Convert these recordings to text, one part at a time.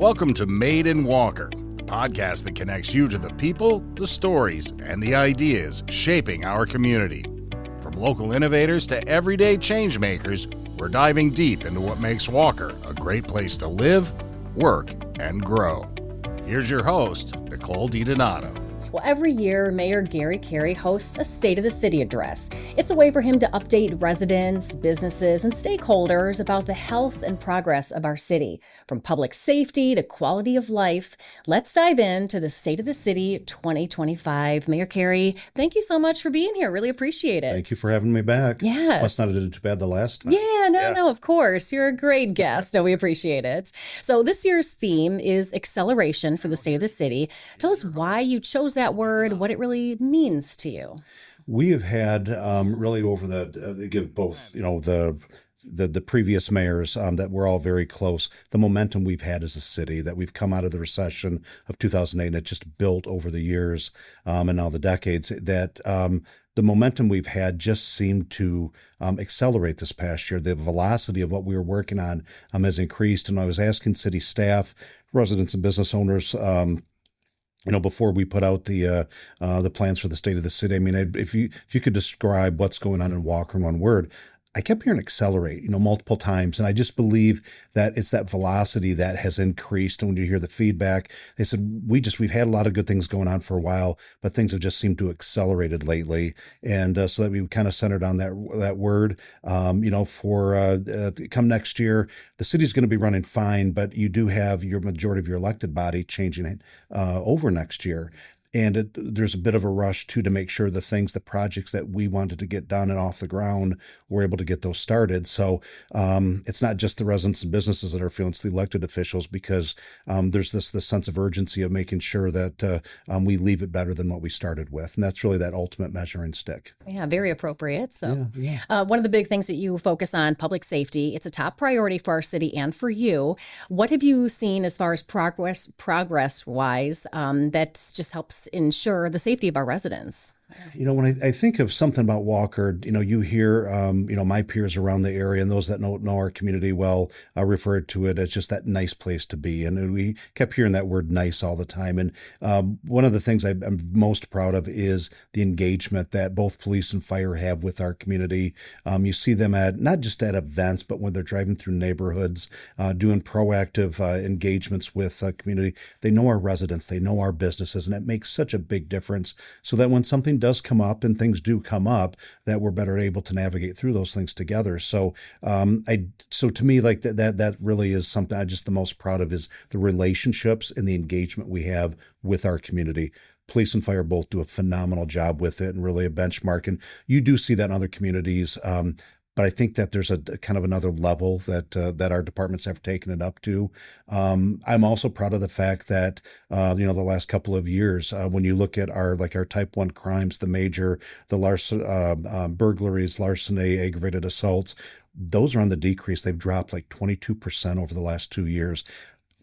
Welcome to Made in Walker, the podcast that connects you to the people, the stories, and the ideas shaping our community. From local innovators to everyday change makers, we're diving deep into what makes Walker a great place to live, work, and grow. Here's your host, Nicole DiDonato. Well, every year, Mayor Gary Carey hosts a State of the City address. It's a way for him to update residents, businesses, and stakeholders about the health and progress of our city. From public safety to quality of life, let's dive into the State of the City 2025. Mayor Carey, thank you so much for being here. Really appreciate it. Thank you for having me back. Yes. Must not have did too bad the last time. No, of course. You're a great guest, and we appreciate it. So this year's theme is acceleration for the State of the City. Tell us why you chose that word, what it really means to you. We have had really over give both, the previous mayors that we're all very close, the momentum we've had as a city, that we've come out of the recession of 2008 and it just built over the years and now the decades, that the momentum we've had just seemed to accelerate this past year. The velocity of what we were working on has increased. And I was asking city staff, residents and business owners, before we put out the plans for the State of the City, I mean, if you could describe what's going on in Walker in one word, I kept hearing accelerate, multiple times. And I just believe that it's that velocity that has increased. And when you hear the feedback, they said, we've had a lot of good things going on for a while, but things have just seemed to accelerated lately. And so that we kind of centered on that word, come next year, the city's going to be running fine, but you do have your majority of your elected body changing over next year. And there's a bit of a rush, too, to make sure the projects that we wanted to get done and off the ground, we're able to get those started. So it's not just the residents and businesses that are feeling, it's the elected officials, because there's this sense of urgency of making sure that we leave it better than what we started with. And that's really that ultimate measuring stick. Yeah, very appropriate. So one of the big things that you focus on, public safety, it's a top priority for our city and for you. What have you seen as far as progress-wise that just helps ensure the safety of our residents? When I think of something about Walker, you hear, my peers around the area and those that know our community well refer to it as just that nice place to be. And we kept hearing that word nice all the time. And one of the things I'm most proud of is the engagement that both police and fire have with our community. You see them not just at events, but when they're driving through neighborhoods, doing proactive engagements with community. They know our residents, they know our businesses, and it makes such a big difference so that when something does come up, and things do come up, that we're better able to navigate through those things together. So, so to me, like that really is something I'm just the most proud of, is the relationships and the engagement we have with our community. Police and fire both do a phenomenal job with it, and really a benchmark. And you do see that in other communities. But I think that there's a kind of another level that our departments have taken it up to. I'm also proud of the fact that the last couple of years, when you look at our type 1 crimes, the burglaries, larceny, aggravated assaults, those are on the decrease. They've dropped like 22% over the last 2 years.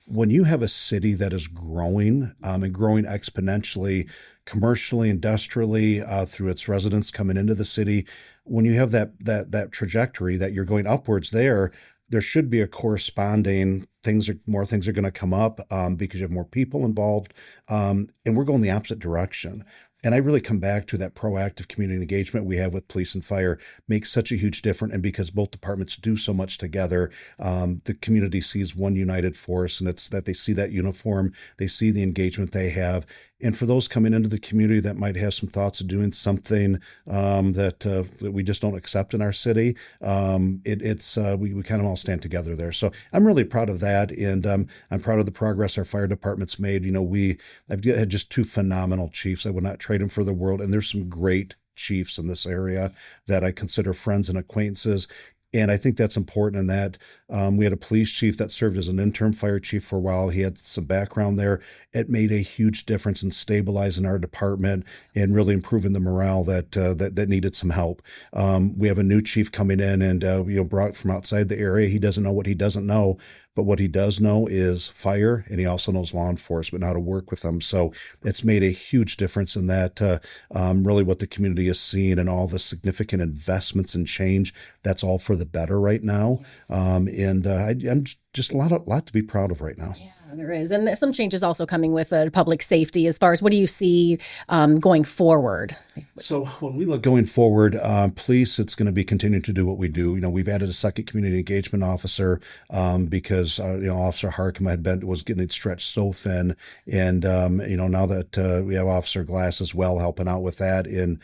When you have a city that is growing and growing exponentially, commercially, industrially, through its residents coming into the city, when you have that trajectory that you're going upwards there should be a corresponding more things are going to come up because you have more people involved, and we're going the opposite direction. And I really come back to that proactive community engagement we have with police and fire makes such a huge difference. And because both departments do so much together, the community sees one united force, and it's that they see that uniform, they see the engagement they have. And for those coming into the community that might have some thoughts of doing something that we just don't accept in our city, we kind of all stand together there. So I'm really proud of that, and I'm proud of the progress our fire department's made. I've had just two phenomenal chiefs. I would not trade them for the world, and there's some great chiefs in this area that I consider friends and acquaintances. And I think that's important in that we had a police chief that served as an interim fire chief for a while. He had some background there. It made a huge difference in stabilizing our department and really improving the morale that needed some help. We have a new chief coming in and brought from outside the area. He doesn't know what he doesn't know, but what he does know is fire, and he also knows law enforcement and how to work with them. So it's made a huge difference in that. Really, what the community is seeing and all the significant investments and change, that's all for the better right now. I'm just a lot to be proud of right now. Yeah. there is. And there's some changes also coming with public safety as far as what do you see going forward? So when we look going forward, police, it's going to be continuing to do what we do. We've added a second community engagement officer because, Officer Harkema was getting stretched so thin. And, now that we have Officer Glass as well helping out with that. And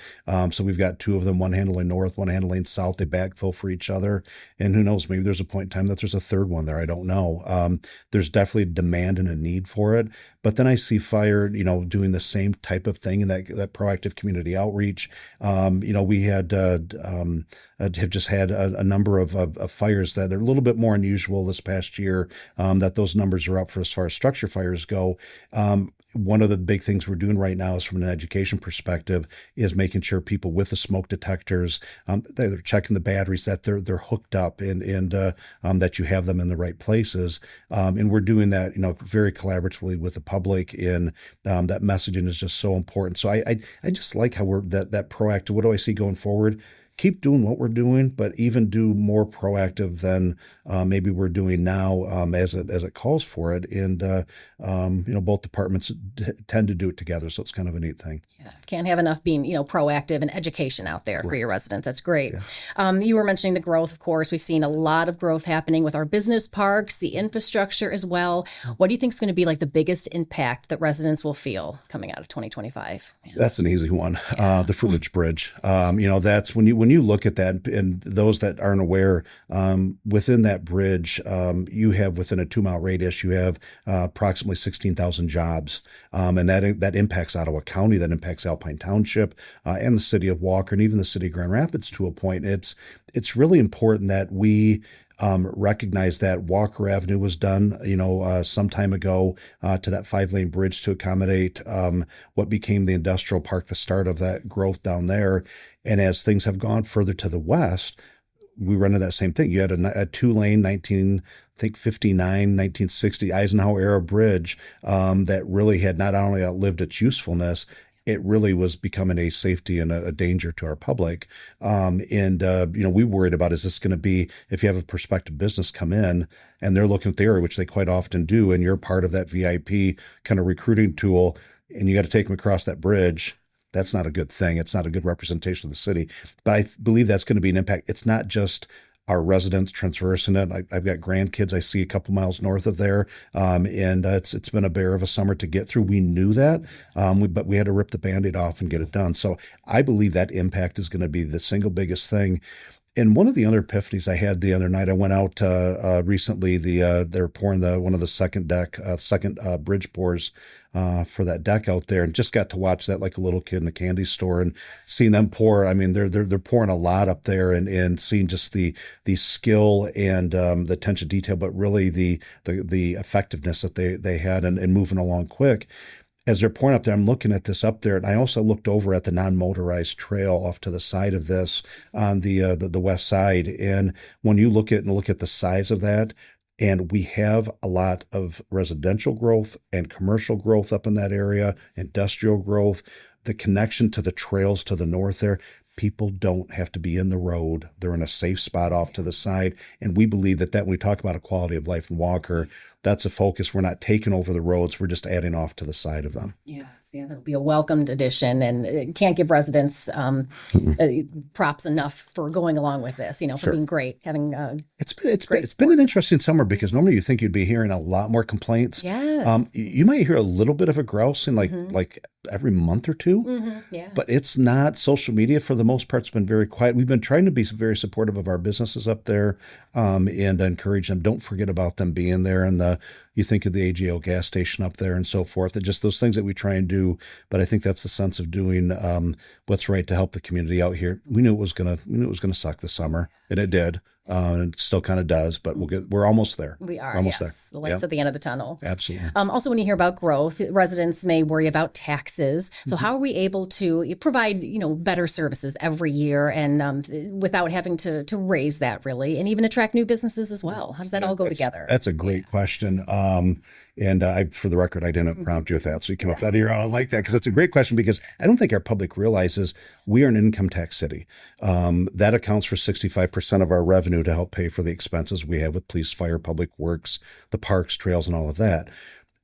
so we've got two of them, one handling north, one handling south. They backfill for each other. And who knows, maybe there's a point in time that there's a third one there. I don't know. There's definitely a demand and a need for it. But then I see fire, doing the same type of thing in that proactive community outreach. We have just had a number of fires that are a little bit more unusual this past year, that those numbers are up for as far as structure fires go. One of the big things we're doing right now is from an education perspective is making sure people with the smoke detectors, they're checking the batteries, that they're hooked up and that you have them in the right places. And we're doing that, very collaboratively with the public, and that messaging is just so important. So I just like how we're that proactive. What do I see going forward? Keep doing what we're doing, but even do more proactive than maybe we're doing now as it calls for it. And, both departments tend to do it together. So it's kind of a neat thing. Yeah. Can't have enough being, proactive and education out there for your residents. That's great. Yeah. You were mentioning the growth, of course. We've seen a lot of growth happening with our business parks, the infrastructure as well. What do you think is going to be like the biggest impact that residents will feel coming out of 2025? Yeah. That's an easy one. The Fruitledge Bridge. That's when you look at that, and those that aren't aware, within that bridge, you have within a 2-mile radius, you have approximately 16,000 jobs. And that impacts Ottawa County, that impacts Alpine Township, and the city of Walker, and even the city of Grand Rapids to a point. It's really important that we recognize that Walker Avenue was done, some time ago to that 5-lane bridge to accommodate what became the industrial park, the start of that growth down there. And as things have gone further to the west, we run into that same thing. You had a 2-lane 1960 Eisenhower era bridge that really had not only outlived its usefulness, it really was becoming a safety and a danger to our public. We worried about, is this going to be, if you have a prospective business come in and they're looking at the area, which they quite often do, and you're part of that VIP kind of recruiting tool, and you got to take them across that bridge. That's not a good thing. It's not a good representation of the city. But I believe that's going to be an impact. It's not just our residents traversing it. I've got grandkids I see a couple miles north of there, and it's been a bear of a summer to get through. We knew that, but we had to rip the Band-Aid off and get it done. So I believe that impact is going to be the single biggest thing. And one of the other epiphanies I had the other night, I went out recently. They're pouring one of the second bridge pours for that deck out there, and just got to watch that like a little kid in a candy store, and seeing them pour. I mean, they're pouring a lot up there, and seeing just the skill and the attention to detail, but really the effectiveness that they had and moving along quick. As they're pouring up there, I'm looking at this up there, and I also looked over at the non-motorized trail off to the side of this on the west side. And when you look at the size of that, and we have a lot of residential growth and commercial growth up in that area, industrial growth, the connection to the trails to the north there. People don't have to be in the road. They're in a safe spot off to the side. And we believe that when we talk about a quality of life in Walker, that's a focus. We're not taking over the roads. We're just adding off to the side of them. Yes, yeah, that'll be a welcomed addition, and it can't give residents props enough for going along with this, for being great, having it's been an interesting summer, because normally you think you'd be hearing a lot more complaints. Yes. You might hear a little bit of a grousing like every month or two, yeah. But it's not. Social media for the most part has been very quiet. We've been trying to be very supportive of our businesses up there, and encourage them. Don't forget about them being there, and you think of the AGO gas station up there and so forth. They're just those things that we try and do. But I think that's the sense of doing what's right to help the community out here. We knew it was gonna suck this summer, and it did. And it still kind of does, but we're almost there. We are, almost there. The lights at the end of the tunnel. Absolutely. Also, when you hear about growth, residents may worry about taxes. So how are we able to provide, better services every year, and without having to raise that really, and even attract new businesses as well? How does that all go together? That's a great question. And for the record, I didn't prompt you with that. So you came up out of your own. I like that, because it's a great question, because I don't think our public realizes we are an income tax city. That accounts for 65% of our revenue to help pay for the expenses we have with police, fire, public works, the parks, trails, and all of that.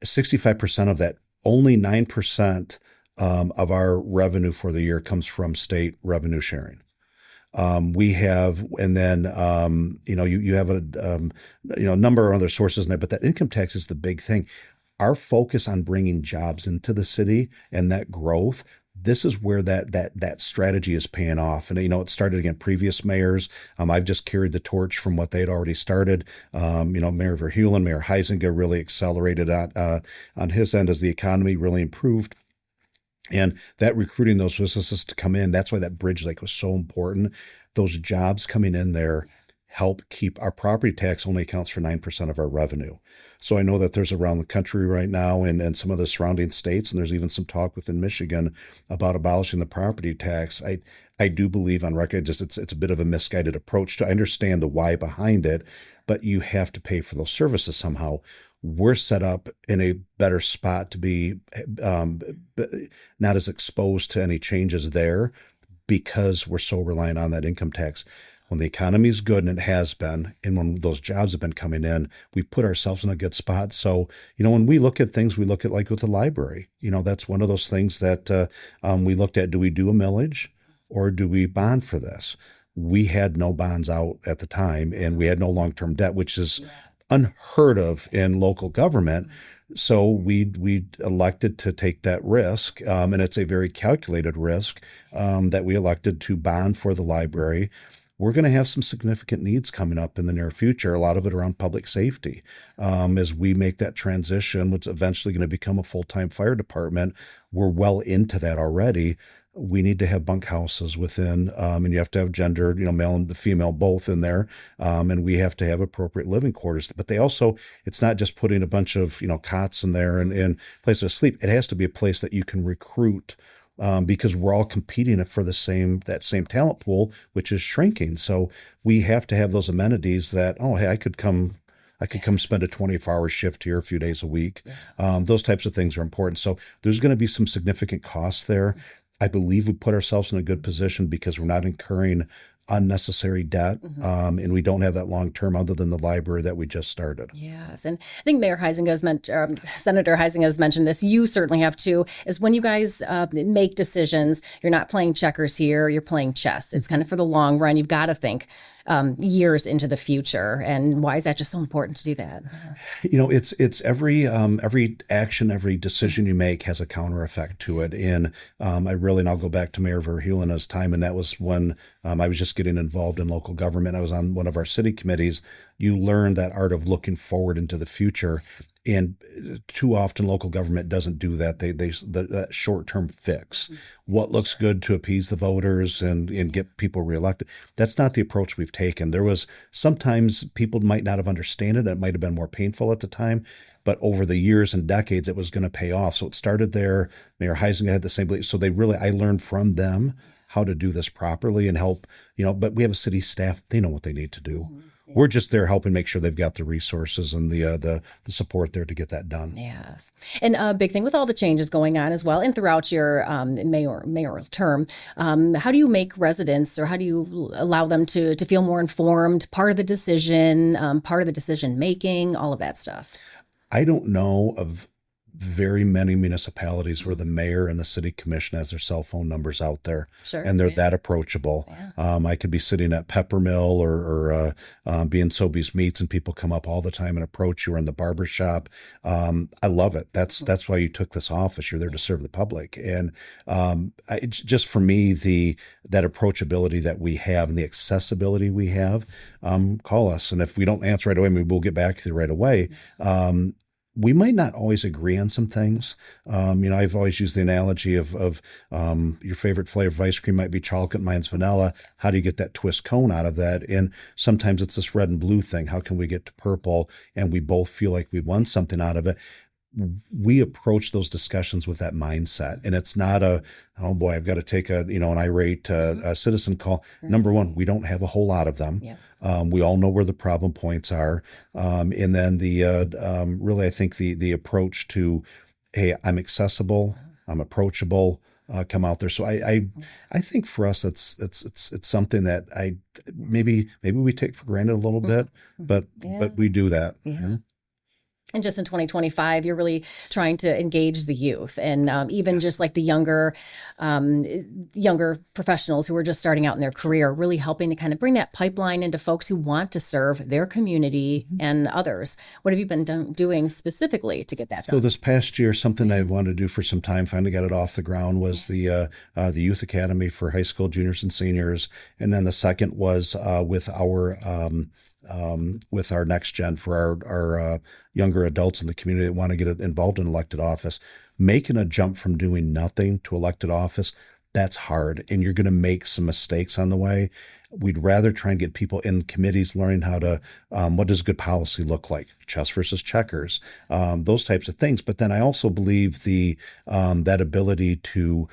65% of that, only 9% of our revenue for the year comes from state revenue sharing. We have, and then, you have a number of other sources in there, but that income tax is the big thing. Our focus on bringing jobs into the city and that growth, this is where that strategy is paying off. And, it started again, previous mayors. I've just carried the torch from what they'd already started. Mayor Verheulen, Mayor Huizenga really accelerated on his end as the economy really improved. And that recruiting those businesses to come in, that's why that bridge lake was so important. Those jobs coming in there help keep our property tax only accounts for 9% of our revenue. So I know that there's around the country right now and some of the surrounding states, and there's even some talk within Michigan about abolishing the property tax. I do believe on record, it's a bit of a misguided approach. I understand the why behind it, but you have to pay for those services somehow. We're set up in a better spot to be not as exposed to any changes there because we're so reliant on that income tax. When the economy is good, and it has been, and when those jobs have been coming in, we've put ourselves in a good spot. So, when we look at things, we look at like with the library. That's one of those things that we looked at. Do we do a millage or do we bond for this? We had no bonds out at the time, and we had no long-term debt, which is unheard of in local government. So we elected to take that risk, and it's a very calculated risk that we elected to bond for the library. We're going to have some significant needs coming up in the near future, a lot of it around public safety. As we make that transition, which is eventually going to become a full-time fire department, we're well into that already. We need to have bunkhouses within, and you have to have gender, male and female both in there. And we have to have appropriate living quarters. But it's not just putting a bunch of, cots in there and places to sleep. It has to be a place that you can recruit, because we're all competing for that same talent pool, which is shrinking. So we have to have those amenities that, hey, I could come spend a 24-hour shift here a few days a week. Those types of things are important. So there's going to be some significant costs there. I believe we put ourselves in a good position because we're not incurring unnecessary debt, and we don't have that long term other than the library that we just started. Yes, and I think Mayor Huizenga has Senator Huizenga has mentioned this. You certainly have too. Is when you guys make decisions, you're not playing checkers here. You're playing chess. It's kind of for the long run. You've got to think years into the future. And why is that just so important to do that? It's every action, every decision you make has a counter effect to it. And and I'll go back to Mayor Verheulen's time, and that was when I was just getting involved in local government. I was on one of our city committees. You learn that art of looking forward into the future. And too often local government doesn't do that. That short-term fix. What looks good to appease the voters and get people reelected. That's not the approach we've taken. There was sometimes people might not have understood it. It might have been more painful at the time, but over the years and decades, it was going to pay off. So it started there. Mayor Huizenga had the same belief. So I learned from them how to do this properly and help, but we have a city staff. They know what they need to do. We're just there helping make sure they've got the resources and the support there to get that done. Yes. And a big thing with all the changes going on as well and throughout your mayoral term, how do you make residents, or how do you allow them to feel more informed, part of the decision making, all of that stuff? I don't know of very many municipalities where the mayor and the city commission has their cell phone numbers out there, and they're that approachable. Yeah. I could be sitting at Peppermill or B&Sobeys Meats, and people come up all the time and approach you, or in the barber shop. I love it. That's why you took this office. You're there to serve the public, and it's just for me that approachability that we have and the accessibility we have. Call us, and if we don't answer right away, maybe we'll get back to you right away. We might not always agree on some things. I've always used the analogy of your favorite flavor of ice cream might be chocolate, mine's vanilla. How do you get that twist cone out of that? And sometimes it's this red and blue thing. How can we get to purple? And we both feel like we won something out of it. We approach those discussions with that mindset, and it's not oh boy, I've got to take an irate citizen call. Right. Number one, we don't have a whole lot of them. Yeah. We all know where the problem points are, and then really, I think the approach to, hey, I'm accessible, I'm approachable. Come out there. So I think for us it's something that maybe we take for granted a little bit, but we do that. Yeah. And just in 2025, you're really trying to engage the youth and even just like the younger professionals who are just starting out in their career, really helping to kind of bring that pipeline into folks who want to serve their community and others. What have you been doing specifically to get that done? So this past year, something I wanted to do for some time, finally got it off the ground, was the Youth Academy for high school juniors and seniors. And then the second was with our next gen for our younger adults in the community that want to get involved in elected office. Making a jump from doing nothing to elected office, that's hard, and you're going to make some mistakes on the way. We'd rather try and get people in committees learning how to, what does good policy look like, chess versus checkers, those types of things. But then I also believe that ability to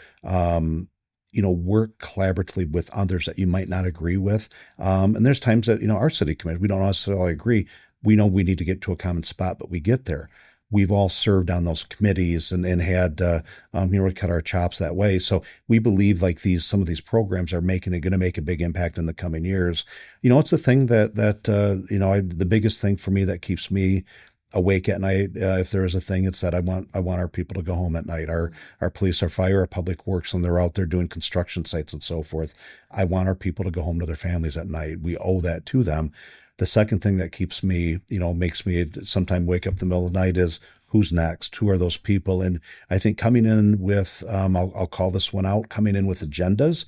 work collaboratively with others that you might not agree with. And there's times that, our city committee, we don't necessarily agree. We know we need to get to a common spot, but we get there. We've all served on those committees and had, cut our chops that way. So we believe like some of these programs are going to make a big impact in the coming years. It's a thing that the biggest thing for me that keeps me awake at night. If there is a thing, it's that I want our people to go home at night. Our police, our fire, our public works, when they're out there doing construction sites and so forth. I want our people to go home to their families at night. We owe that to them. The second thing that keeps me, makes me sometimes wake up in the middle of the night is who's next? Who are those people? And I think coming in with, I'll call this one out, coming in with agendas,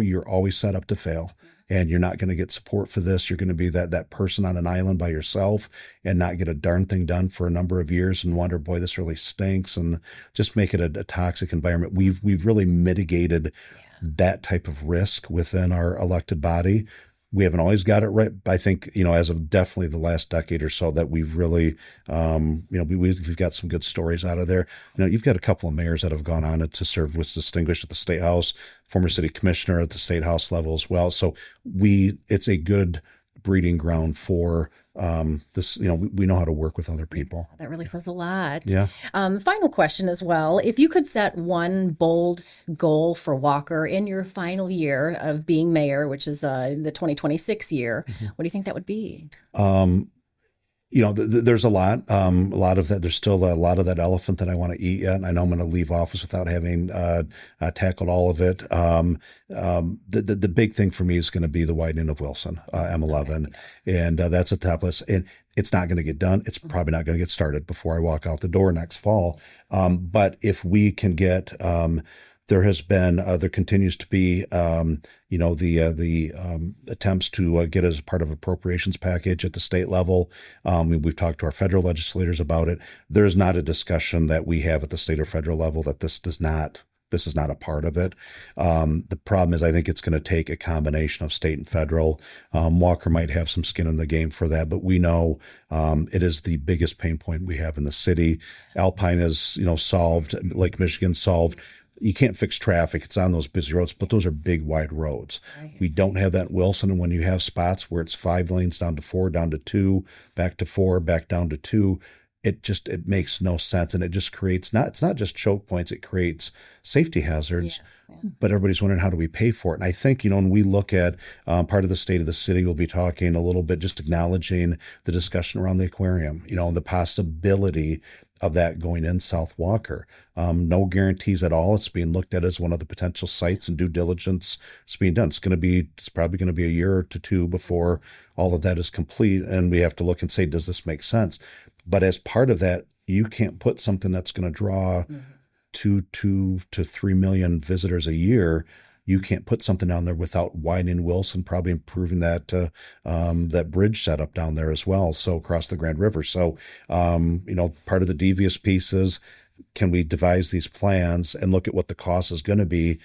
you're always set up to fail. And you're not going to get support for this. You're going to be that person on an island by yourself and not get a darn thing done for a number of years and wonder, boy, this really stinks, and just make it a toxic environment. We've really mitigated that type of risk within our elected body. We haven't always got it right, but I think, as of definitely the last decade or so, that we've really, we've got some good stories out of there. You've got a couple of mayors that have gone on to serve with distinguished at the State House, former city commissioner at the State House level as well. So it's a good breeding ground for this. We know how to work with other people. That really says a lot. Yeah. Final question as well. If you could set one bold goal for Walker in your final year of being mayor, which is the 2026 year, what do you think that would be? There's a lot of that. There's still a lot of that elephant that I want to eat yet. And I know I'm going to leave office without having tackled all of it. The big thing for me is going to be the widening of Wilson, M11. And that's a top list. And it's not going to get done. It's probably not going to get started before I walk out the door next fall. But if we can get, there continues to be, the attempts to get as part of appropriations package at the state level. We've talked to our federal legislators about it. There is not a discussion that we have at the state or federal level that this is not a part of it. The problem is I think it's going to take a combination of state and federal. Walker might have some skin in the game for that, but we know it is the biggest pain point we have in the city. Alpine is, solved. Lake Michigan solved. You can't fix traffic. It's on those busy roads, but those are big, wide roads. Right. We don't have that in Wilson. And when you have spots where it's 5 lanes down to 4, down to 2, back to 4, back down to 2, it makes no sense. And it just creates, it's not just choke points, it creates safety hazards. Yeah. But everybody's wondering, how do we pay for it? And I think, when we look at part of the state of the city, we'll be talking a little bit, just acknowledging the discussion around the aquarium, the possibility of that going in South Walker. No guarantees at all. It's being looked at as one of the potential sites, and due diligence is being done. It's probably going to be a year to 2 before all of that is complete. And we have to look and say, does this make sense? But as part of that, you can't put something that's going to draw 2 to 3 million visitors a year. You can't put something down there without widening Wilson, probably improving that bridge setup down there as well. So across the Grand River. So, part of the devious pieces, can we devise these plans and look at what the cost is going to be?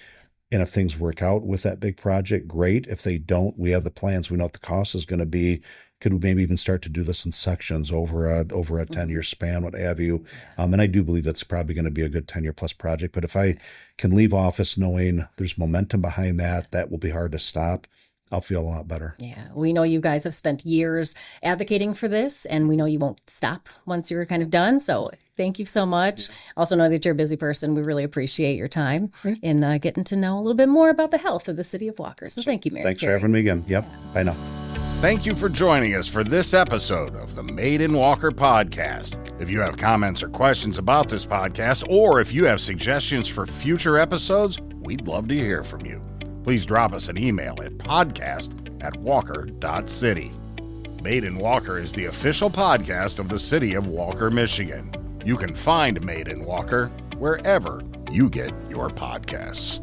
And if things work out with that big project, great. If they don't, we have the plans. We know what the cost is going to be. Could we maybe even start to do this in sections over a 10-year span, what have you? And I do believe that's probably going to be a good 10-year plus project. But if I can leave office knowing there's momentum behind that will be hard to stop, I'll feel a lot better. Yeah. We know you guys have spent years advocating for this, and we know you won't stop once you're kind of done. So thank you so much. Also know that you're a busy person. We really appreciate your time in getting to know a little bit more about the health of the city of Walker. So thank you, Mary. Thanks for having me again. Yep. Bye now. Thank you for joining us for this episode of the Made in Walker podcast. If you have comments or questions about this podcast, or if you have suggestions for future episodes, we'd love to hear from you. Please drop us an email at podcast@walker.city. Made in Walker is the official podcast of the city of Walker, Michigan. You can find Made in Walker wherever you get your podcasts.